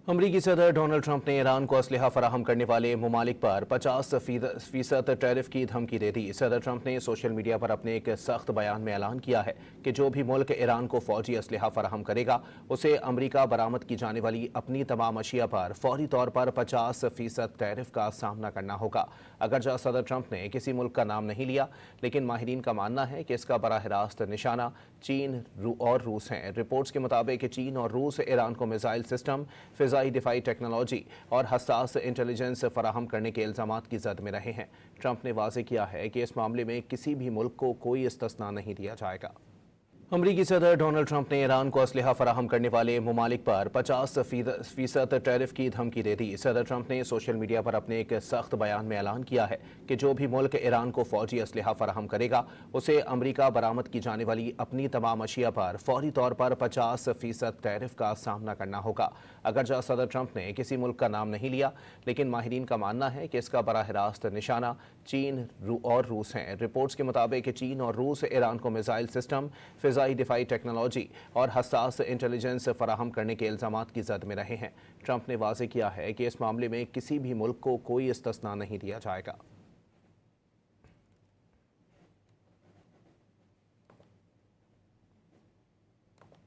अमरीकी सदर Donald Trump ने ईरान को असलहा फराहम करने वाले ममालिक पर 50% टैरिफ की धमकी दे दी। सदर ट्रंप ने सोशल मीडिया पर अपने एक सख्त बयान में ऐलान किया है कि जो भी मुल्क ईरान को फौजी असलहा फराहम करेगा उसे अमरीका बरामद की जाने वाली अपनी तमाम अशिया पर फौरी तौर पर 50% टैरिफ का सामना करना होगा। अगरचे सदर ट्रंप ने किसी मुल्क का नाम नहीं लिया, लेकिन माहिरीन का मानना है कि इसका बराह रास्त निशाना चीन और रूस हैं। रिपोर्ट्स के मुताबिक चीन और रूस ईरान को मिसाइल सिस्टम, फिजाई दिफाई टेक्नोलॉजी और हसास इंटेलिजेंस फराहम करने के इल्जामात की जद में रहे हैं। ट्रंप ने वाज़ेह किया है कि इस मामले में किसी भी मुल्क को कोई इस्तिस्ना नहीं दिया जाएगा। अमरीकी सदर डोनाल्ड ट्रंप ने ईरान को असलहा फराहम करने वाले ममालिक पर 50% टैरिफ की धमकी दे दी। सदर ट्रंप ने सोशल मीडिया पर अपने एक सख्त बयान में ऐलान किया है कि जो भी मुल्क ईरान को फौजी असलहा फराहम करेगा उसे अमरीका बरामद की जाने वाली अपनी तमाम अशिया पर फौरी तौर पर 50% टैरिफ का सामना करना होगा। अगरचे सदर ट्रंप ने किसी मुल्क का नाम नहीं लिया, लेकिन माहिरीन का मानना है कि इसका बराह रास्त निशाना चीन और रूस हैं। रिपोर्ट्स के मुताबिक चीन और रूस ईरान को मिसाइल सिस्टम, फिजाई दिफाई टेक्नोलॉजी और हसास इंटेलिजेंस फराहम करने के इल्जामात की जद में रहे हैं। ट्रंप ने वाज़ेह किया है कि इस मामले में किसी भी मुल्क को कोई इस्तिस्ना नहीं दिया जाएगा।